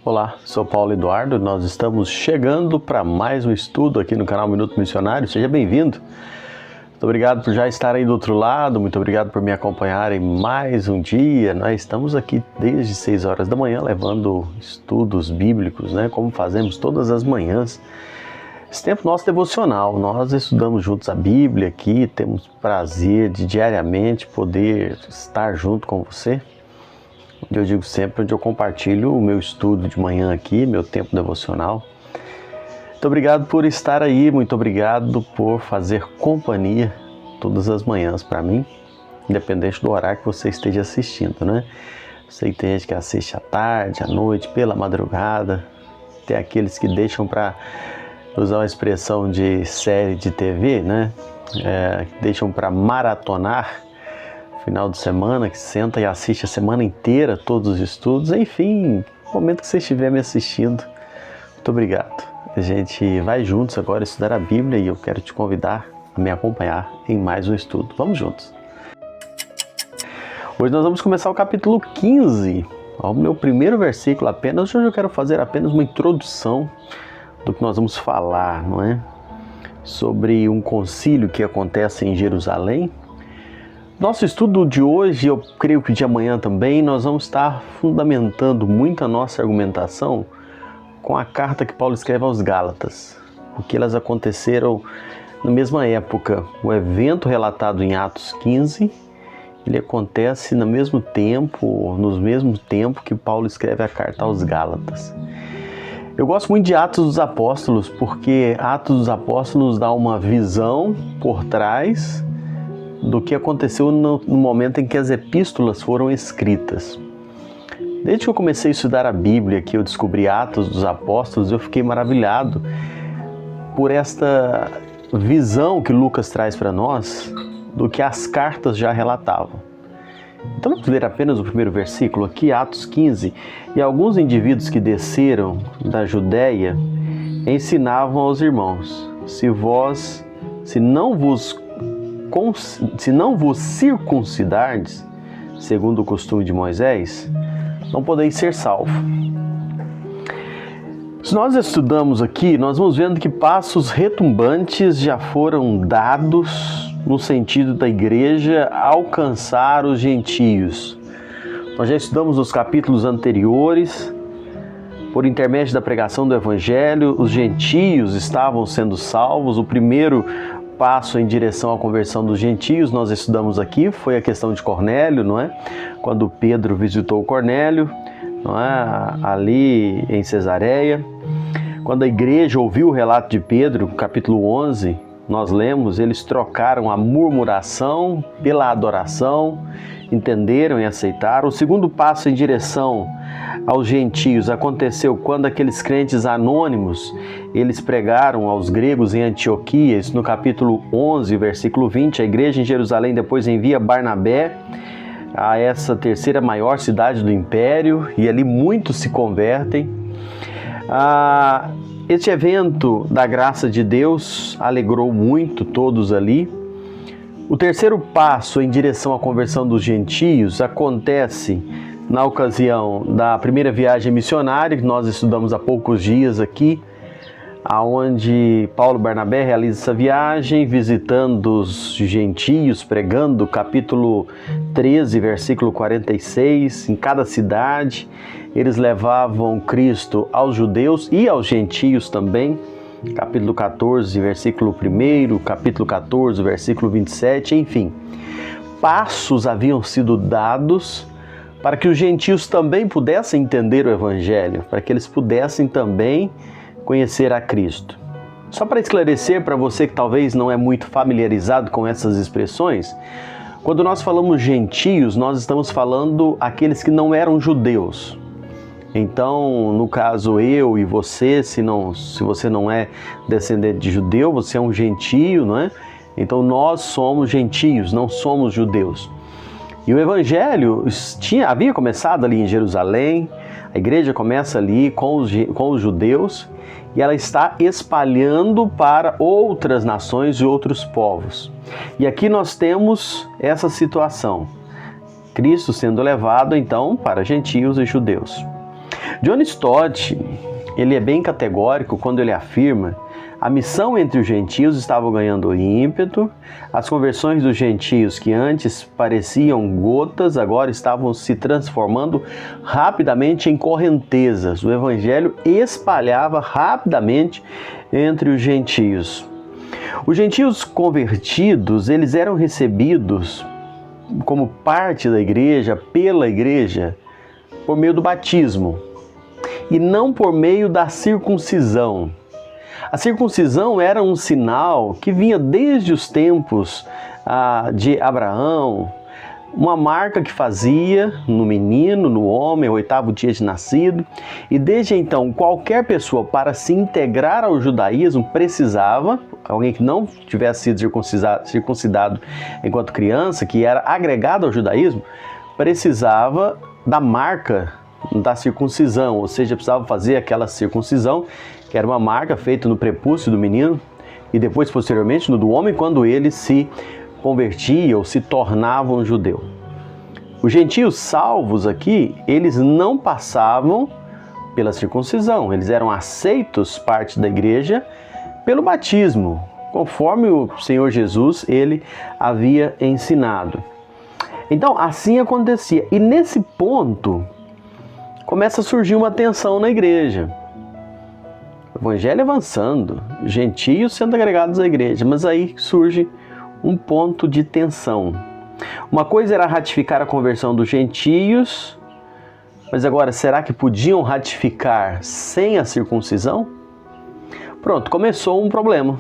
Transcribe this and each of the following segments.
Olá, sou Paulo Eduardo, nós estamos chegando para mais um estudo aqui no canal Minuto Missionário, seja bem-vindo. Muito obrigado por já estar aí do outro lado, muito obrigado por me acompanhar em mais um dia. Nós estamos aqui desde 6 horas da manhã levando estudos bíblicos, como fazemos todas as manhãs. Esse tempo nosso devocional, nós estudamos juntos a Bíblia aqui, temos prazer de diariamente poder estar junto com você. Onde eu digo sempre, onde eu compartilho o meu estudo de manhã aqui, meu tempo devocional. Muito obrigado por estar aí, muito obrigado por fazer companhia todas as manhãs para mim, independente do horário que você esteja assistindo, né? Sei que tem gente que assiste à tarde, à noite, pela madrugada, tem aqueles que deixam para usar uma expressão de série de TV, que deixam para maratonar final de semana, que senta e assiste a semana inteira todos os estudos, enfim, no momento que você estiver me assistindo, muito obrigado. A gente vai juntos agora estudar a Bíblia e eu quero te convidar a me acompanhar em mais um estudo. Vamos juntos. Hoje nós vamos começar o capítulo 15, o meu primeiro versículo apenas. Hoje eu quero fazer apenas uma introdução do que nós vamos falar, sobre um concílio que acontece em Jerusalém. Nosso estudo de hoje, eu creio que de amanhã também, nós vamos estar fundamentando muito a nossa argumentação com a carta que Paulo escreve aos Gálatas, porque elas aconteceram na mesma época. O evento relatado em Atos 15, ele acontece no mesmo tempo que Paulo escreve a carta aos Gálatas. Eu gosto muito de Atos dos Apóstolos, porque Atos dos Apóstolos nos dá uma visão por trás do que aconteceu no momento em que as epístolas foram escritas. Desde que eu comecei a estudar a Bíblia, que eu descobri Atos dos Apóstolos, eu fiquei maravilhado por esta visão que Lucas traz para nós do que as cartas já relatavam. Então vamos ler apenas o primeiro versículo aqui, Atos 15. E alguns indivíduos que desceram da Judéia ensinavam aos irmãos: se não vos circuncidardes, segundo o costume de Moisés, não podeis ser salvos. Se nós estudamos aqui, nós vamos vendo que passos retumbantes já foram dados no sentido da igreja alcançar os gentios. Nós já estudamos nos capítulos anteriores, por intermédio da pregação do Evangelho, os gentios estavam sendo salvos. O primeiro passo em direção à conversão dos gentios, nós estudamos aqui, foi a questão de Cornélio, Quando Pedro visitou Cornélio, ali em Cesareia. Quando a igreja ouviu o relato de Pedro, capítulo 11, nós lemos, eles trocaram a murmuração pela adoração, entenderam e aceitaram. O segundo passo em direção aos gentios aconteceu quando aqueles crentes anônimos, eles pregaram aos gregos em Antioquia. Isso no capítulo 11, versículo 20, a igreja em Jerusalém depois envia Barnabé a essa terceira maior cidade do império, e ali muitos se convertem. Este evento da graça de Deus alegrou muito todos ali. O terceiro passo em direção à conversão dos gentios acontece na ocasião da primeira viagem missionária, que nós estudamos há poucos dias aqui, aonde Paulo e Barnabé realizam essa viagem, visitando os gentios, pregando, capítulo 13, versículo 46, em cada cidade. Eles levavam Cristo aos judeus e aos gentios também, capítulo 14, versículo 1, capítulo 14, versículo 27, enfim. Passos haviam sido dados para que os gentios também pudessem entender o Evangelho, para que eles pudessem também conhecer a Cristo. Só para esclarecer para você que talvez não é muito familiarizado com essas expressões, quando nós falamos gentios, nós estamos falando aqueles que não eram judeus. Então, no caso, eu e você, se você não é descendente de judeu, você é um gentio, Então, nós somos gentios, não somos judeus. E o Evangelho havia começado ali em Jerusalém, a igreja começa ali com os judeus, e ela está espalhando para outras nações e outros povos. E aqui nós temos essa situação. Cristo sendo levado, então, para gentios e judeus. John Stott, ele é bem categórico quando ele afirma: a missão entre os gentios estava ganhando ímpeto, as conversões dos gentios que antes pareciam gotas, agora estavam se transformando rapidamente em correntezas. O evangelho espalhava rapidamente entre os gentios. Os gentios convertidos, eles eram recebidos como parte da igreja, pela igreja, por meio do batismo, e não por meio da circuncisão. A circuncisão era um sinal que vinha desde os tempos de Abraão, uma marca que fazia no menino, no homem, o 8º dia de nascido, e desde então qualquer pessoa, para se integrar ao judaísmo, precisava, alguém que não tivesse sido circuncidado enquanto criança, que era agregado ao judaísmo, precisava da marca da circuncisão, ou seja, precisava fazer aquela circuncisão, que era uma marca feita no prepúcio do menino e depois, posteriormente, no do homem, quando ele se convertia ou se tornava um judeu. Os gentios salvos aqui, eles não passavam pela circuncisão, eles eram aceitos, parte da igreja, pelo batismo, conforme o Senhor Jesus, ele havia ensinado. Então, assim acontecia. E nesse ponto, começa a surgir uma tensão na igreja. O evangelho avançando, gentios sendo agregados à igreja, mas aí surge um ponto de tensão. Uma coisa era ratificar a conversão dos gentios, mas agora, será que podiam ratificar sem a circuncisão? Pronto, começou um problema.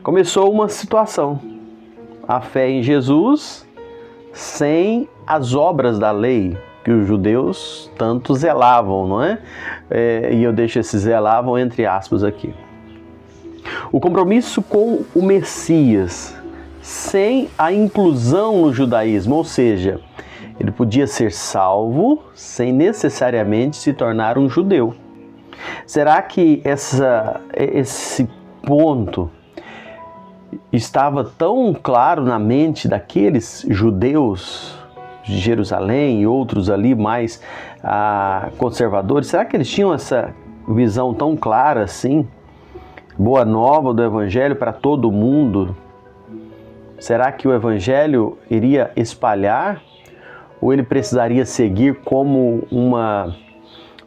Começou uma situação. A fé em Jesus sem as obras da lei, que os judeus tanto zelavam, não é? E eu deixo esse zelavam entre aspas aqui. O compromisso com o Messias, sem a inclusão no judaísmo, ou seja, ele podia ser salvo sem necessariamente se tornar um judeu. Será que esse ponto estava tão claro na mente daqueles judeus de Jerusalém e outros ali mais conservadores? Será que eles tinham essa visão tão clara assim? Boa nova do Evangelho para todo mundo? Será que o Evangelho iria espalhar? Ou ele precisaria seguir como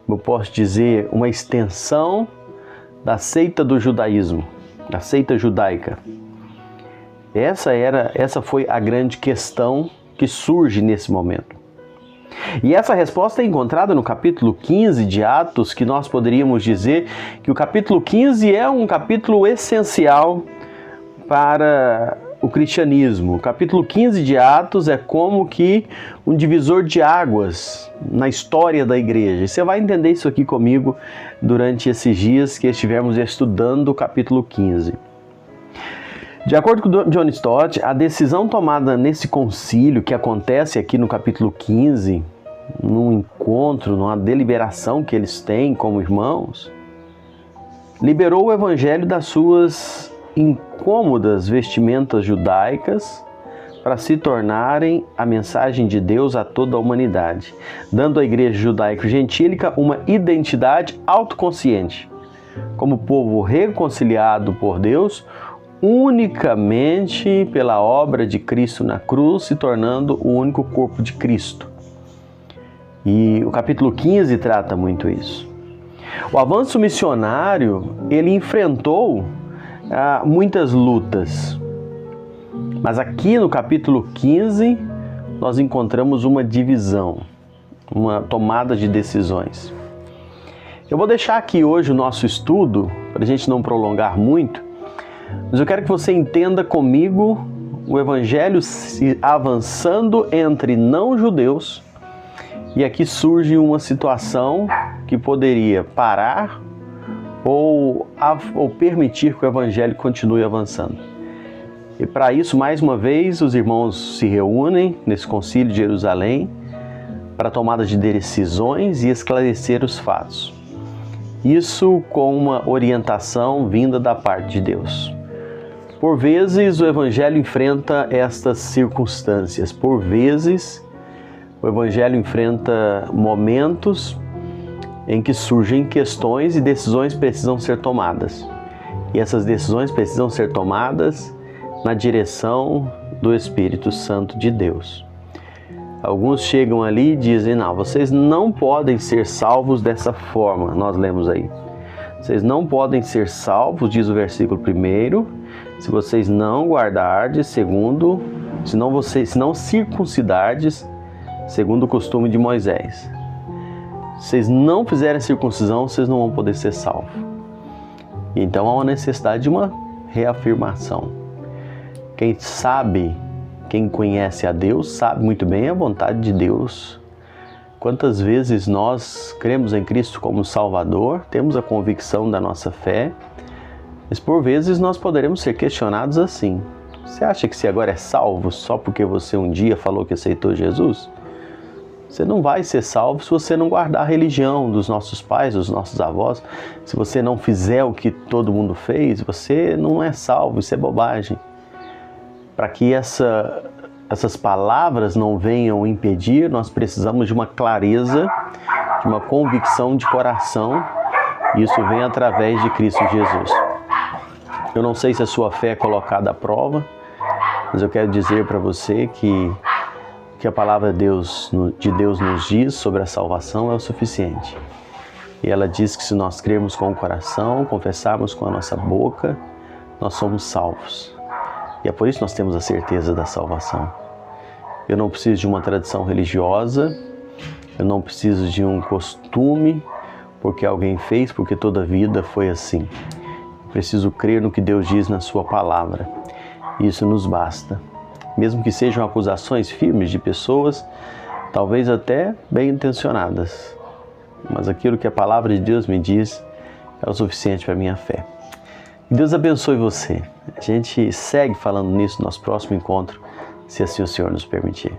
eu posso dizer, uma extensão da seita do judaísmo, da seita judaica? Essa foi a grande questão que surge nesse momento. E essa resposta é encontrada no capítulo 15 de Atos, que nós poderíamos dizer que o capítulo 15 é um capítulo essencial para o cristianismo. O capítulo 15 de Atos é como que um divisor de águas na história da igreja. E você vai entender isso aqui comigo durante esses dias que estivermos estudando o capítulo 15. De acordo com John Stott, a decisão tomada nesse concílio que acontece aqui no capítulo 15, num encontro, numa deliberação que eles têm como irmãos, liberou o evangelho das suas incômodas vestimentas judaicas para se tornarem a mensagem de Deus a toda a humanidade, dando à igreja judaico-gentílica uma identidade autoconsciente, como povo reconciliado por Deus, unicamente pela obra de Cristo na cruz, se tornando o único corpo de Cristo. E o capítulo 15 trata muito isso. O avanço missionário, ele enfrentou muitas lutas. Mas aqui no capítulo 15, nós encontramos uma divisão, uma tomada de decisões. Eu vou deixar aqui hoje o nosso estudo, para a gente não prolongar muito, mas eu quero que você entenda comigo o evangelho avançando entre não-judeus, e aqui surge uma situação que poderia parar ou permitir que o evangelho continue avançando. E para isso, mais uma vez, os irmãos se reúnem nesse concílio de Jerusalém para tomada de decisões e esclarecer os fatos. Isso com uma orientação vinda da parte de Deus. Por vezes o Evangelho enfrenta estas circunstâncias, por vezes o Evangelho enfrenta momentos em que surgem questões e decisões precisam ser tomadas. E essas decisões precisam ser tomadas na direção do Espírito Santo de Deus. Alguns chegam ali e dizem, não, vocês não podem ser salvos dessa forma. Nós lemos aí. Vocês não podem ser salvos, diz o versículo 1, se vocês não guardardes segundo, se não circuncidardes segundo o costume de Moisés. Se vocês não fizerem circuncisão, vocês não vão poder ser salvos. Então há uma necessidade de uma reafirmação. Quem sabe, quem conhece a Deus, sabe muito bem a vontade de Deus. Quantas vezes nós cremos em Cristo como Salvador, temos a convicção da nossa fé, mas por vezes nós poderemos ser questionados assim. Você acha que você agora é salvo só porque você um dia falou que aceitou Jesus? Você não vai ser salvo se você não guardar a religião dos nossos pais, dos nossos avós. Se você não fizer o que todo mundo fez, você não é salvo, isso é bobagem. Para que essas palavras não venham impedir, nós precisamos de uma clareza, de uma convicção de coração. E isso vem através de Cristo Jesus. Eu não sei se a sua fé é colocada à prova, mas eu quero dizer para você que a palavra de Deus nos diz sobre a salvação é o suficiente. E ela diz que se nós crermos com o coração, confessarmos com a nossa boca, nós somos salvos. E é por isso que nós temos a certeza da salvação. Eu não preciso de uma tradição religiosa, eu não preciso de um costume, porque alguém fez, porque toda a vida foi assim. Eu preciso crer no que Deus diz na sua palavra. Isso nos basta. Mesmo que sejam acusações firmes de pessoas, talvez até bem intencionadas. Mas aquilo que a palavra de Deus me diz é o suficiente para a minha fé. Deus abençoe você. A gente segue falando nisso no nosso próximo encontro, se assim o Senhor nos permitir.